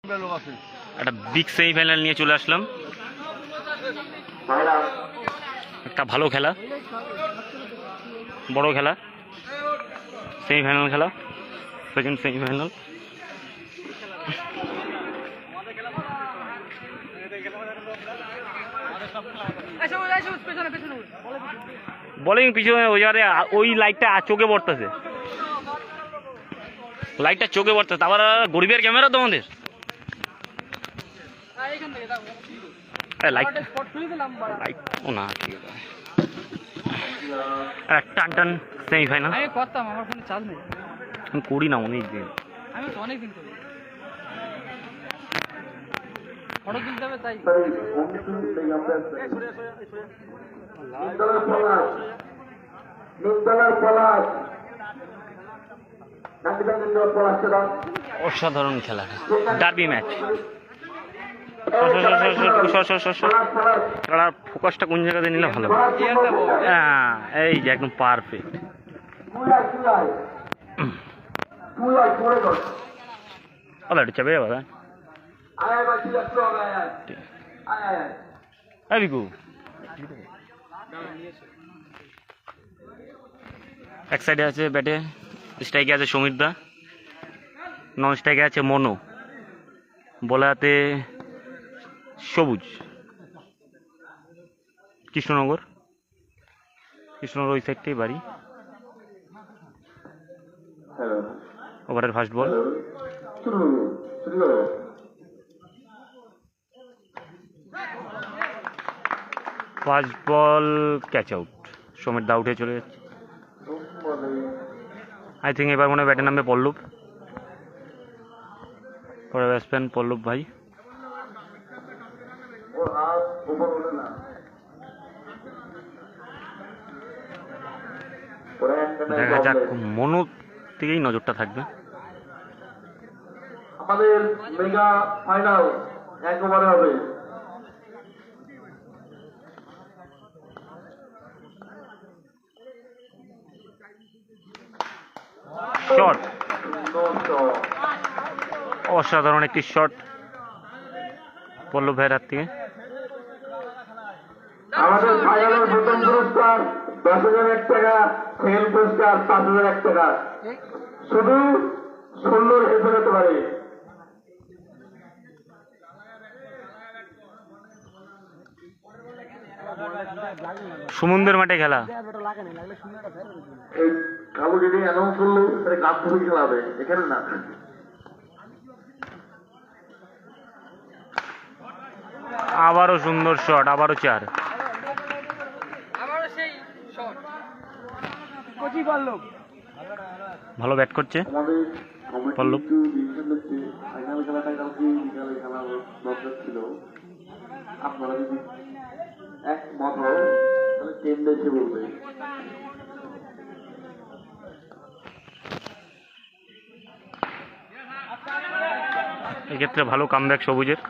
একটা big semifinal নিয়ে চলে আসলাম। একটা ভালো খেলা, বড় খেলা, সেমিফাইনাল খেলা, সেকেন্ড সেমিফাইনাল। বলিং পিছনে ওই লাইটটা চোখে পড়তেছে, লাইটটা চোখে পড়তেছে। আবার গরিবের ক্যামেরা তোমাদের টান টান সেমিফাইনাল। আমি করতাম, আমার ফোনে চার্জ নেই, আমি করি না অনেক দিন, আমি তো অনেক দিন করি, ফটো তুলতে হবে তাই। অসাধারণ খেলা, ডার্বি ম্যাচ। ফোকাসটা কোন জায়গাতে নিলে ভালো? হ্যাঁ, এই যে একদম পারফেক্ট। চাপে যাবা এক সাইডে আছে ব্যাটে, স্ট্রাইকে আছে সমীর দা, নন স্ট্রাইকে আছে মনো, বলাতে সবুজ, কৃষ্ণনগর ওই সাইডটাই বাড়ি। ওভারের ফার্স্ট বল, ক্যাচ আউট। সমীর দা উঠে চলে যাচ্ছে। আই থিঙ্ক এবার মনে হয় ব্যাটে নামবে পল্লব, পরে ব্যাটসম্যান পল্লব ভাই। দেখা যাক, মনো থেকেই নজরটা থাকবে। আমাদের মেগা ফাইনাল এক ওভারে হবে। শট, অসাধারণ একটি শট পল্লব ভাইয়ের হাত থেকে। আমাদের ফাইনালের প্রথম পুরস্কার 10,001 টাকা, সেকেন্ড পুরস্কার 5,001 টাকা। শুধু সুন্দর হেসে হতে পারে। সমুদ্রের মাঠে খেলা। এই কাবু যদি অ্যানাউন্স করলো তাহলে কাপ থেকে খেলাবে, এখানে না। আবারও সুন্দর শট, আবারও 4। ভালো ব্যাট করছে পল্লব। ফাইনাল খেলাটা কালকে বিকালে খেলার দরকার ছিল। আপনারা যদি একমত হন তাহলে 10 এসে বলবে। এক্ষেত্রে ভালো কামব্যাক সবুজের।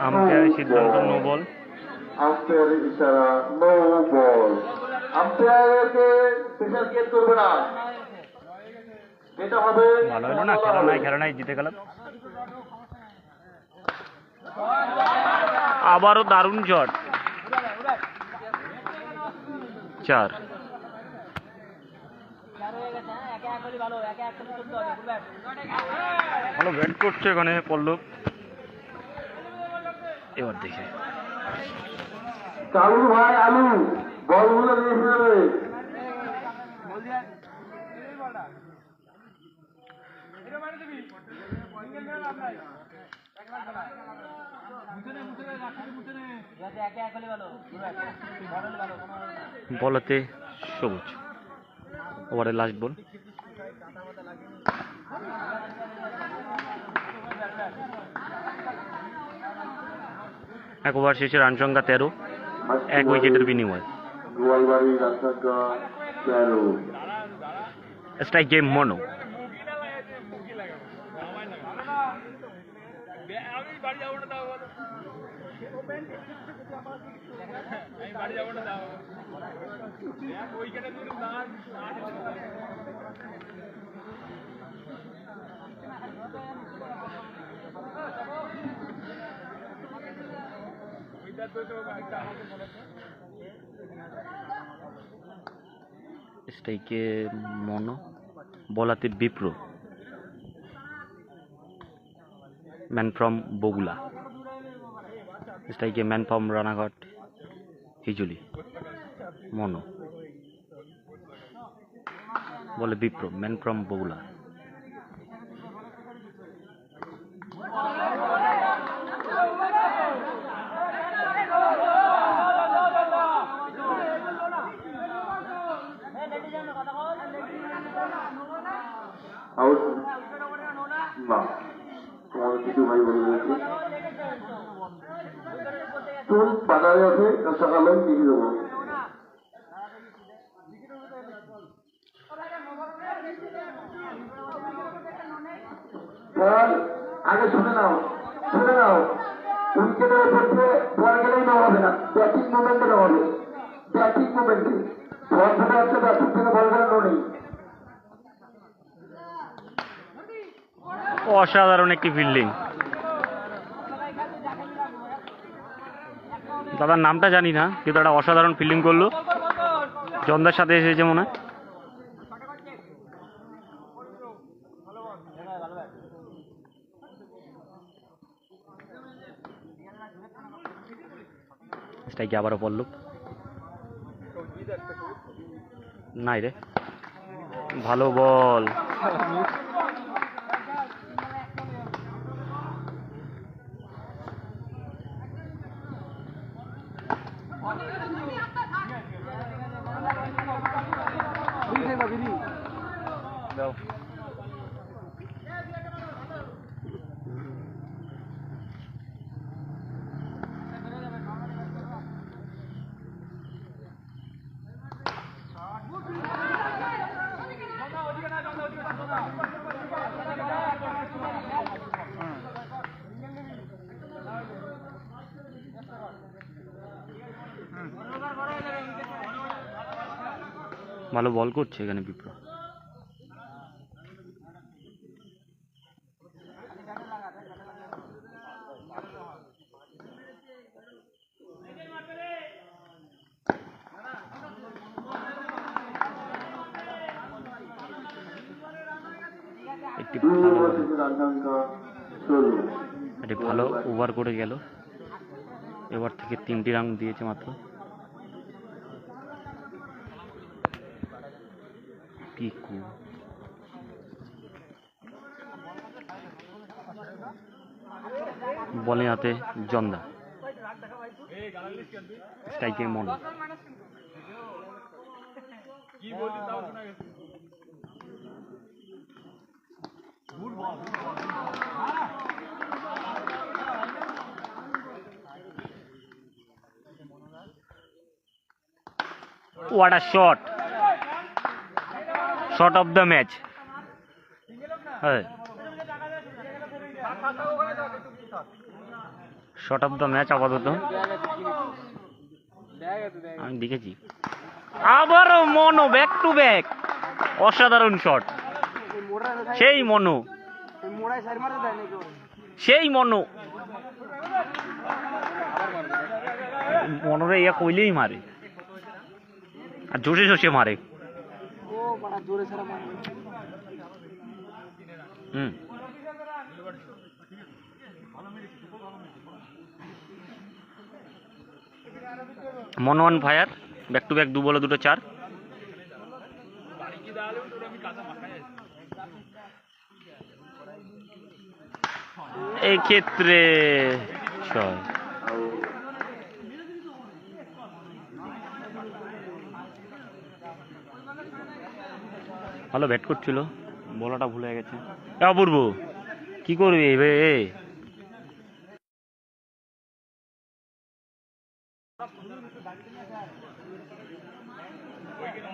আম্পায়ারের সিদ্ধান্ত নো বল। আম্পায়ারের ইশারা নো বল। আম্পায়ারকে প্রেসার ক্রিয়েট করবে না, এটা হবে ভালো হলো না, খেলা নাই, জিতে গেলাম। আবারও দারুণ শট, 4। ভালো ব্যাট করছে এখানে পল্লব। এবার দেখে কালু ভাই আলু বলগুলো নিয়ে ফেলবে। বলতে সবুজ, ওভারের লাস্ট বল। এক ওভার শেষে রান সংখ্যা 13, 1 উইকেটের বিনিময়। Strike game Mono. স্ট্রাইকে মনো, বলাতে বিপ্র, ম্যান ফ্রম বগুলা। স্ট্রাইকে ম্যান ফ্রম রানাঘাট হিজুলি, মনো, বলে Bipro, man from Bagula. Out না, তোমাদের কিছু ভাই বলে দিয়েছে চুল বাজারে আছে, সকালে দিয়ে দেবো। বল আগে শুনে নাও, শুনে নাও, উইকেটের ক্ষেত্রে বল গেলেই নেওয়া হবে না, ব্যাটিং মুভমেন্টে নেওয়া হবে, ব্যাটিং মুভমেন্টে বল ফেলে হচ্ছে, ব্যাটিং থেকে বল গেলে নো নেই। অসাধারণ একটি ফিল্ডিং। দাদার নামটা জানি না, কিন্তু একটা অসাধারণ ফিল্ডিং করলো। জন্দার সাথে এসেছে মনে হয়। স্ট্রাইকে আবারও পড়ল, নাই রে, ভালো বল। ভালো বল করছে এখানে বিপ্র। একটি ভালো ওভার করে গেল। এবার থেকে 3টি রান দিয়েছে মাত্র। পিকু বলে হাতে জন্দা, স্ট্রাইকে মনো। What a shot! Shot of the match. Shot of the match আপাতত আমি দেখেছি। আবারও মনো, ব্যাক টু ব্যাক, অসাধারণ শট। সেই মনো, সেই মনো, মনোরে ইয়া কইলেই মারে, আর জোরে জোরে মারে। Mono on fire, back to back 2 বলে 2 4। এই ক্ষেত্রে 6। ভালো ব্যাট করছিল, বলাটা ভুলে গেছে। অপূর্ব কি করবি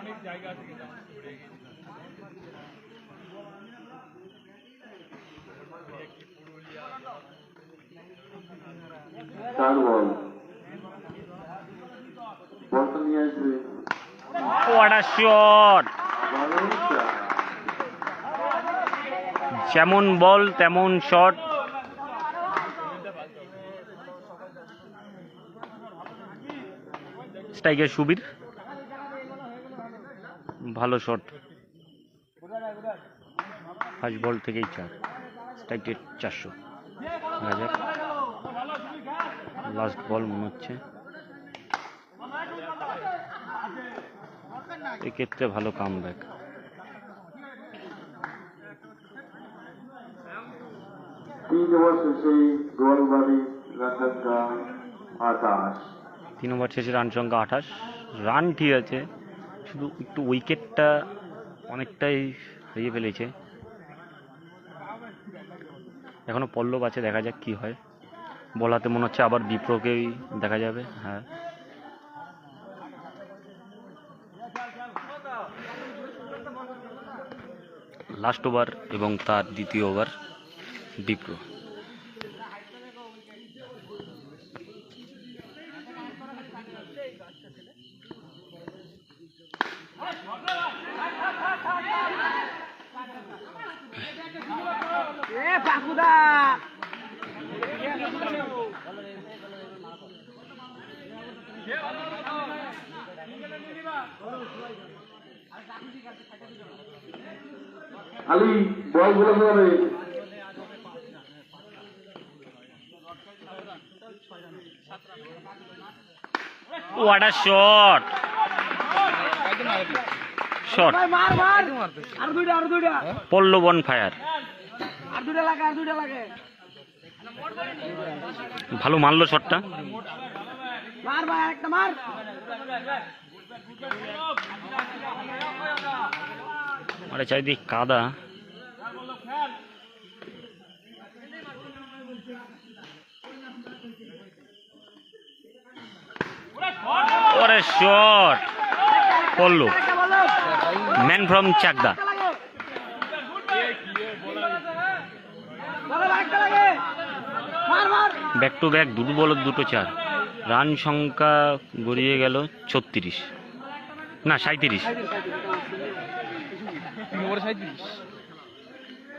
অনেক জায়গা আছে। What a shot! যেমন বল তেমন শট। স্ট্রাইকের সুবীর, ভালো শট। ফার্স্ট বল থেকেই 4, স্ট্রাইক রেট 400। লাস্ট বল মনে হচ্ছে, এক্ষেত্রে ভালো কামব্যাক। তিন ওভার শেষে রান সংখ্যা 28। রান ঠিক আছে, শুধু একটু উইকেটটা অনেকটাই হারিয়ে ফেলেছে। এখনো পল্লব আছে, দেখা যাক কি হয়। বল হাতে মনে হচ্ছে আবার বিপ্রকেই দেখা যাবে। হ্যাঁ, লাস্ট ওভার এবং তার দ্বিতীয় ওভার বিপ্র। আলী বল গুলো হবে। What a shot! Shot. Pallab on fire. ভালো মারলো শটটা। আরে চারিদিক কাদা। ওরে shot! Pallab, man from Chakdah. Back to back, দুটো বল দুটো 4। রান সংখ্যা গড়িয়ে গেল 36, না 37।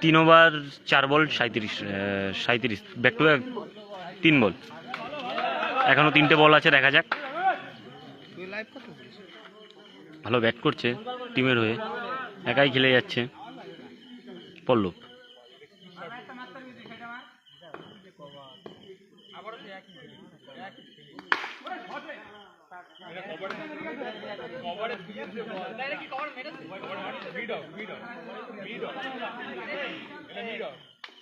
3 over 4 ball 37। Back to back 3 বল। এখনো 3টে বল আছে, দেখা যাক। ভালো ব্যাট করছে টিমের হয়ে, একাই খেলে যাচ্ছে পল্লব।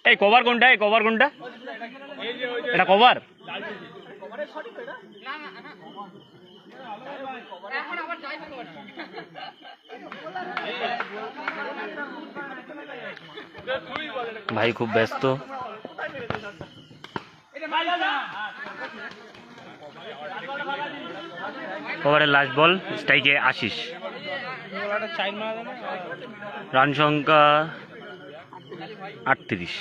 এই কভার কোনটা? এই কভার কোনটা? এটা কভার? ভাই খুব ব্যস্ত। ওভারের লাস্ট বল, স্ট্রাইকে আশিস। রান সংখ্যা 38।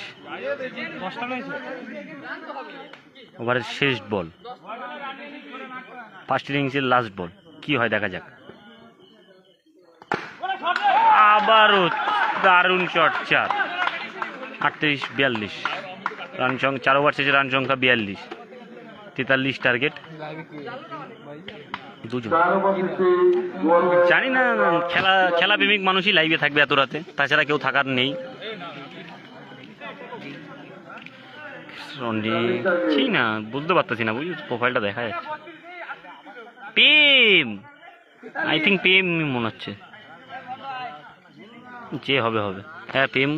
ওভারের শেষ বল, ফার্স্ট ইনিংসের লাস্ট বল, কি হয় দেখা যাক। আবারও দারুণ শট, 4। 38-42 রান সংখ্যা। 4 ওভার শেষে রান সংখ্যা 42, 43 টার্গেট। জানি না, খেলা প্রেমিক মানুষই লাইভে থাকবে এত রাতে, তাছাড়া কেউ থাকার নেই। ঠিক না, বুঝতে পারতেছি না, বুঝলি প্রোফাইলটা দেখা যাচ্ছে। প্রেম, আই থিঙ্ক প্রেম মনে হচ্ছে, যে হবে হবে। হ্যাঁ প্রেম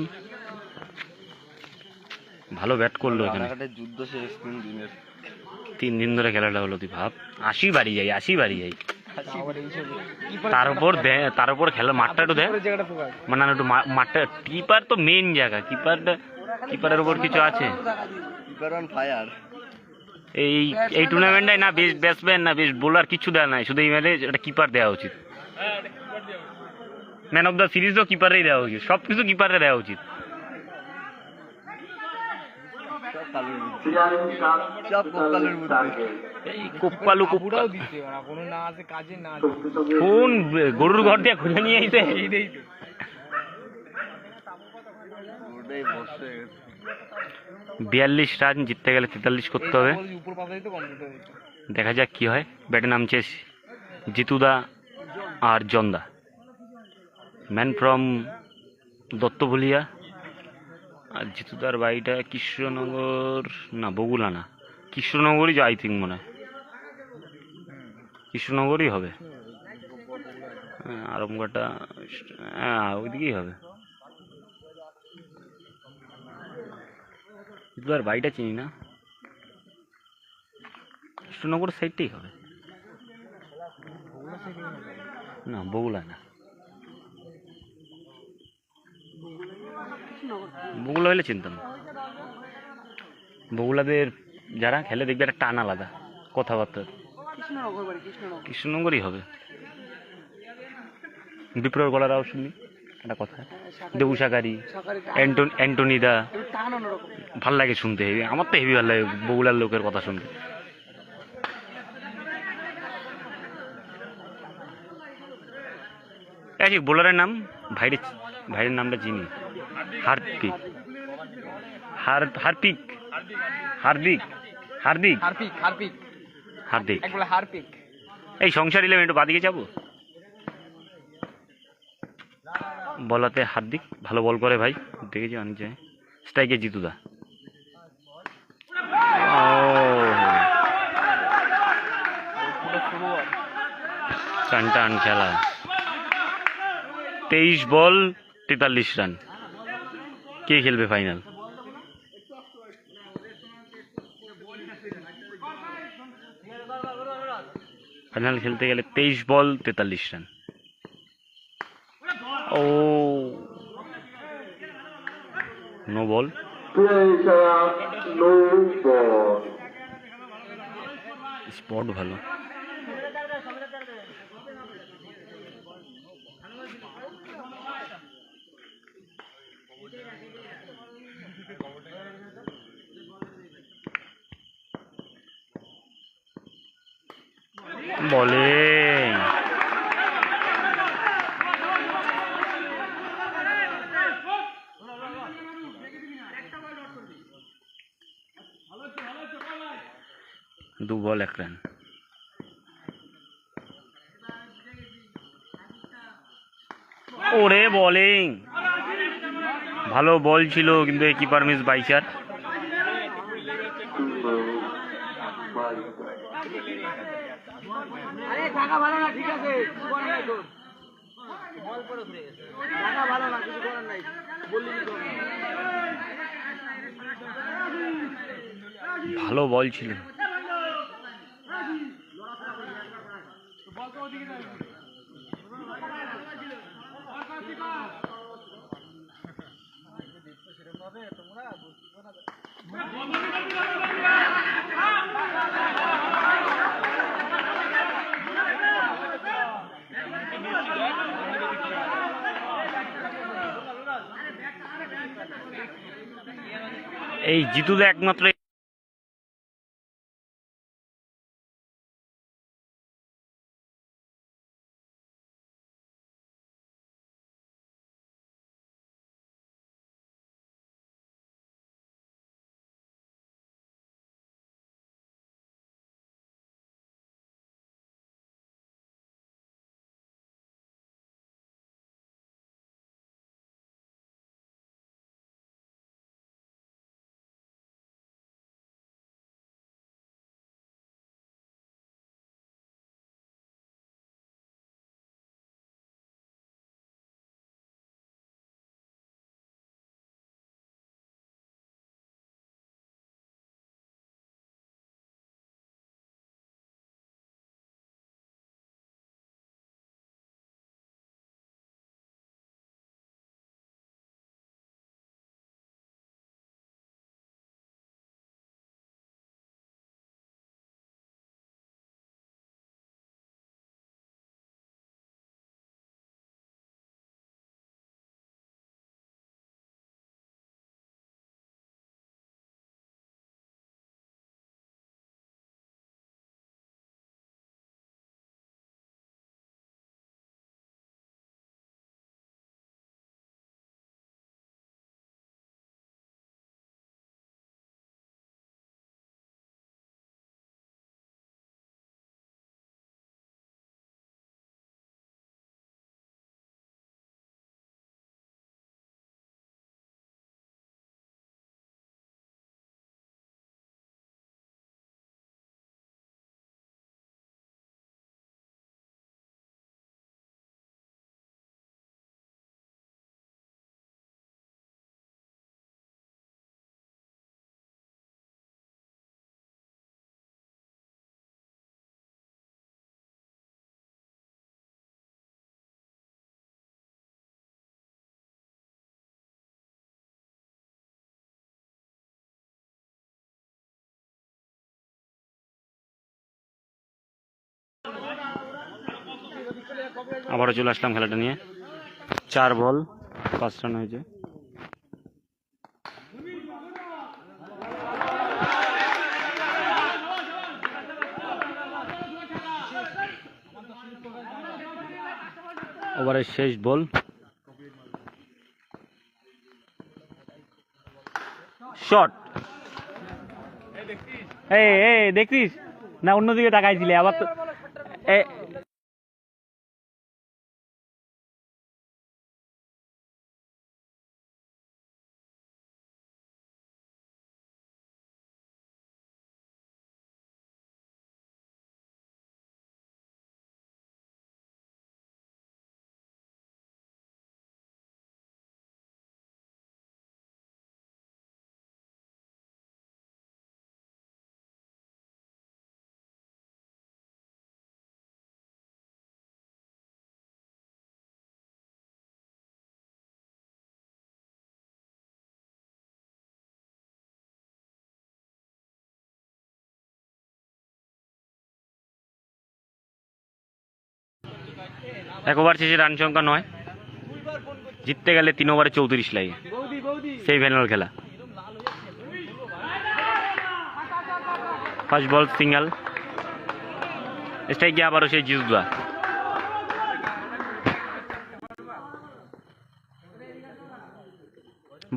ভালো ব্যাট করলো এখানে। যুদ্ধ শেষ 3 দিন ধরে খেলাটা হলো, তুই ভাব। 80 বাড়ি যাই। তার উপর খেলা মাঠটা একটু দেখ, মানে একটু মাঠটা। কিপার তো মেন জায়গা, কিপারের উপর কিছু আছে। এই টুর্নামেন্টটাই না বেস্ট ব্যাটসম্যান না বেস্ট বোলার কিছু দেওয়া নাই, শুধু এই ম্যাচে একটা কিপার দেওয়া উচিত। ম্যান অফ দ্য সিরিজও কিপারেই দেওয়া উচিত, সবকিছু কিপারে দেওয়া উচিত। 43 রান সব কোপ্পালুর মধ্যে। টার্গেট এই কোপ্পালু পুরাও দিচ্ছে ওরা, কোনো না আছে কাজে না আছে। সঙ্গে সঙ্গে কোন গরুর ঘর দিয়ে খুঁজে নিয়ে আইতে এইটাই তো। ওটাই বসে গেছে। 42 রান জিততে গেলে 43 করতে হবে। বলছি উপর পাতাই তো কমপ্লিট হয়ে যেত। দেখা যাক কি হয়। ব্যাটে নামছে জিতুদা আর জন্দা, ম্যান ফ্রম দত্তভুলিয়া। আর জিতুদার বাড়িটা কৃষ্ণনগর, না বগুলা না, কৃষ্ণনগরই আই থিঙ্ক, মনে হয় কৃষ্ণনগরই হবে। হ্যাঁ, আরমঘাটা, হ্যাঁ ওইদিকেই হবে। জিতুদার বাড়িটা চিনি না, কৃষ্ণনগর সাইডটাই হবে। না বগুলা না, বগুলা হলে চিনতাম। বগুলাদের যারা খেলে দেখবে একটা টান আলাদা কথাবার্তা। কৃষ্ণনগরই হবে। বিপ্লব গলার আওয়াজ শুনলি একটা কথা, দেবু সাকারি, অ্যান্টনিদা, ভাল লাগে শুনতে। হেভি, আমার তো হেভি ভাল লাগে বগুলার লোকের কথা শুনতে। এই বোলারের নাম, ভাইয়ের নামটা চিনি, হার্দিক হার্দিক হার্দিক হার্দিক হারপিক হারপিক হার্দিক। এক বলে হারপিক। এই সংসার 11 একটু বাদিকে যাবো। বলাতে হার্দিক ভালো বল করে ভাই, দেখেছি অনেক যায়। স্ট্রাইকে জিতুদা। ও পুরো শুরু হয়। টান টান খেলা। 23 বল 43 রান। কে খেলবে ফাইনাল? ফাইনাল খেলতে গেলে 23 বল 43 রান। ও no ball. No ball. Spot ভালো। বলে দু বল 1 রান। ওরে বোলিং, ভালো বল ছিল কিন্তু কিপার মিস বাইচার। আরে টাকা ভালো না, ঠিক আছে, কিছু করার নাই তোর। বল পড়ে ঘুরে গেছে। টাকা ভালো না, কিছু করার নাই। বললি কি করব? ভালো বল ছিল। এই জিতুদা একমাত্র আবারও চলে আসলাম খেলাটা নিয়ে। 4 বল 5 রান হয়েছে। ওভারের শেষ বল, শট। এই দেখছিস না, অন্যদিকে তাকাইছিলে আবার তো। এক ওভার শেষে রান সংখ্যা 9। জিততে গেলে 3 ওভারে 34 লাগে, সেই ফাইনাল খেলা। ফার্স্ট বল সিঙ্গেল, স্ট্রাইকে আবারও সেই জিতুদা।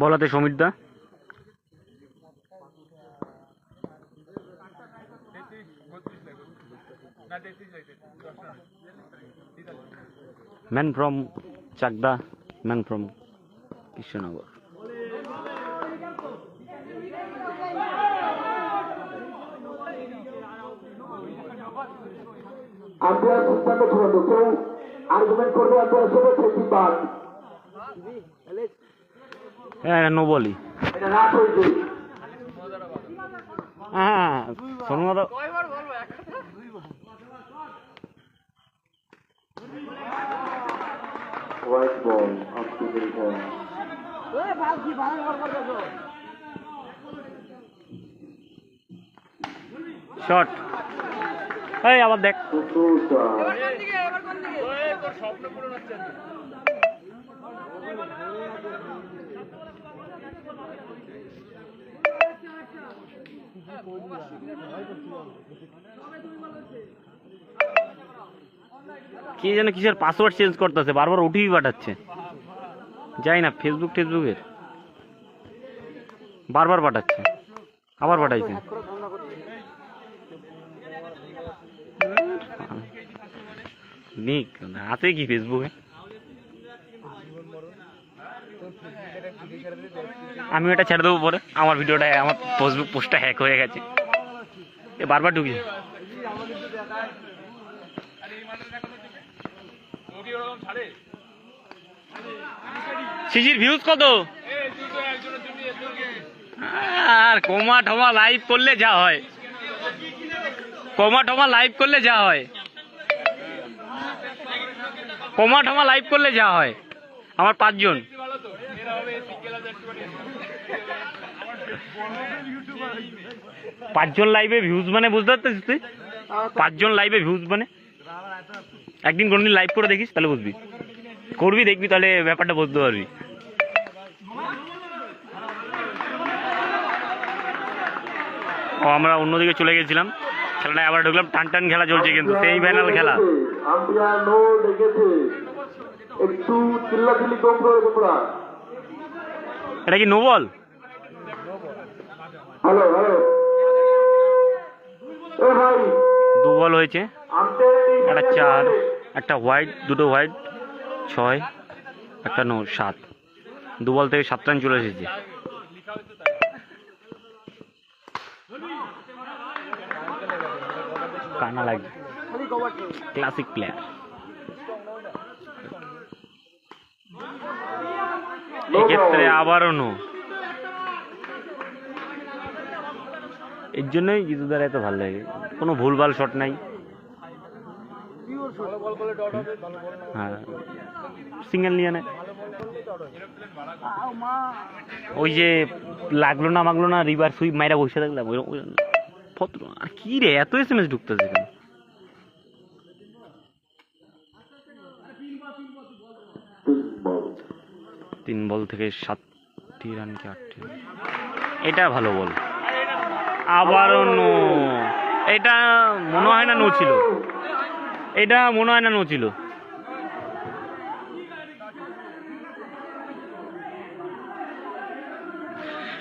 বলাতে সমীর দা, man from Chakdah, man from Krishnanagar. Umpire সিদ্ধান্ত চূড়ান্ত, কেউ আর্গুমেন্ট করবে আম্পায়ার সাথে সেটি বাদ। হ্যাঁ নো বলি, এটা রাত হয়েছে। হ্যাঁ শোনো তো, white ball up to the return. Shot. এই আবার দেখ, কি যেন কিসের পাসওয়ার্ড চেঞ্জ করতেছে, বারবার ওটিপি পাঠাচ্ছে। যাই না, ফেসবুকের বারবার পাঠাচ্ছে, আবার পাঠাইছে। আছে কি ফেসবুকে? আমি এটা ছেড়ে দেবো পরে, আমার ভিডিওটা, আমার ফেসবুক পোস্টটা হ্যাক হয়ে গেছে, বারবার ঢুকি। শিশির ভিউজ কত? আর কমা ঠমা লাইভ করলে যা হয়, কমা ঠমা লাইভ করলে যা হয়, কমা ঠমা লাইভ করলে যা হয়। আমার 5 জন। পাঁচজন লাইভে ভিউজ মানে বুঝতে পারছিস তুই? 5 জন লাইভে ভিউজ মানে একদিন কোনদিন লাইভ করে দেখিস, তাহলে বুঝবি। করবি, দেখবি, তাহলে ব্যাপারটা বুঝতে পারবি। ও আমরা অন্যদিকে চলে গেছিলাম, খেলাটা আবার ঢুকলাম। টান টান খেলা চলছে, কিন্তু সেই ফাইনাল খেলা। আম্পায়ার নো ডেকেছে, একটু চিল্লাচিল্লি কম করে তোমরা। এটা কি নো বল? হ্যালো হ্যালো, এ ভাই 2 বল হয়েছে, একটা 4, একটা হোয়াইট, 2টো হোয়াইট, 6, একটা 9, 7। 2 বল থেকে 7 রান চলে এসেছে। কানা লাগে, ক্লাসিক প্লেয়ার। এক্ষেত্রে আবারও নো। এর জন্যই জিতুদার এত ভালো লাগে, কোনো ভুলভাল শট নাই। হ্যাঁ, সিঙ্গেল নিয়ে নেয়। ওই যে লাগলো না রিভার সুইপ মাইরা বসে থাকলাম, আর কি রে, এত SMS ঢুকতেছে কেন? 3 বল থেকে 7টি রান কি 8টি রান। এটা ভালো বল, আবারও নো। এটা মনে হয় না নো ছিল, এটা মনে হয় না নো ছিল।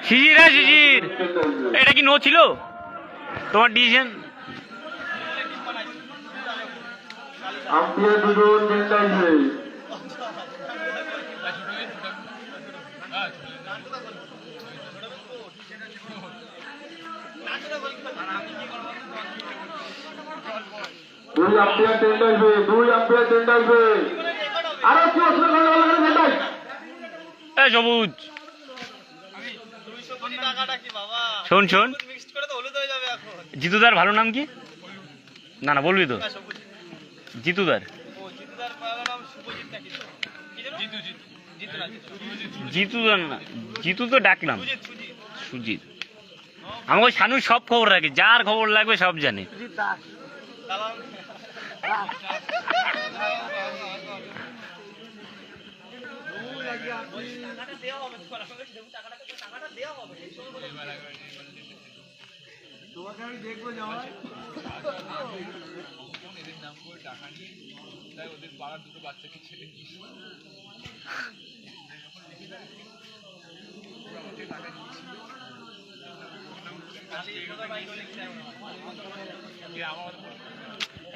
শিশির, হ্যাঁ শিশির, এটা কি নো ছিল তোমার ডিসিশন? আম্পায়ার দুজন চেন্নাইতে। দুই আম্পায়ার চেন্নাইতে, দুই আম্পায়ার চেন্নাইতে। আরো কি অসুবিধা হলো চেন্নাই? এই সবুজ, শোন শোন, জিতুদার ভালো নাম কি? না না বলবি তো। জিতুদার, জিতুদার না, জিতু তো ডাকলাম। সুজিত। আমি ওই শানু সব খবর রাখি, যার খবর লাগবে সব জানে। তোমাকে আমি দেখবো জামাই।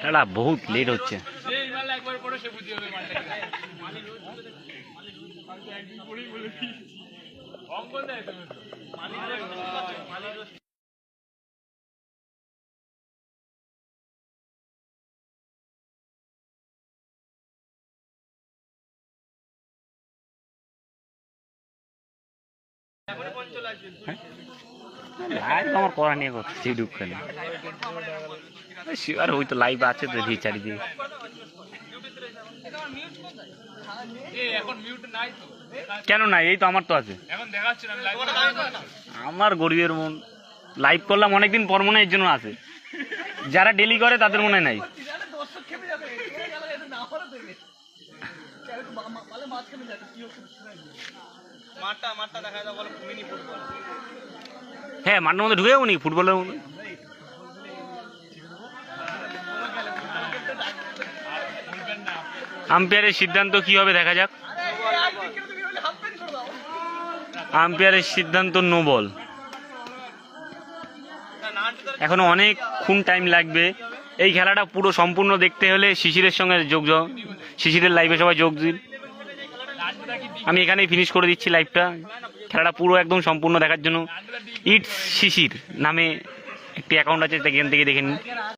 এটা বহুত লেট হচ্ছে। আমার করা নিয়ে কথা ইউটিউব খানে শিওর ওই তো লাইভ আছে তো দেখি চারিদিকে। কেন নাই? এই তো আমার তো আছে। আমার গরিবের মন, লাইভ করলাম অনেকদিন পর, মনে হয় এর জন্য আছে। যারা ডেলি করে তাদের মনে হয় নাই। হ্যাঁ মাঠের মধ্যে ঢুকে যাবো নি ফুটবলের মধ্যে। আম্পায়ারের সিদ্ধান্ত কি হবে দেখা যাক। আম্পায়ারের সিদ্ধান্ত নো বল। এখনো অনেকক্ষণ টাইম লাগবে। এই খেলাটা পুরো সম্পূর্ণ দেখতে হলে শিশিরের সঙ্গে যোগ, শিশিরের লাইভে সবাই যোগ দিন। আমি এখানেই ফিনিশ করে দিচ্ছি লাইভটা। খেলাটা পুরো একদম সম্পূর্ণ দেখার জন্য ইটস শিশির নামে একটি অ্যাকাউন্ট আছে, সেখান থেকে দেখে নিন।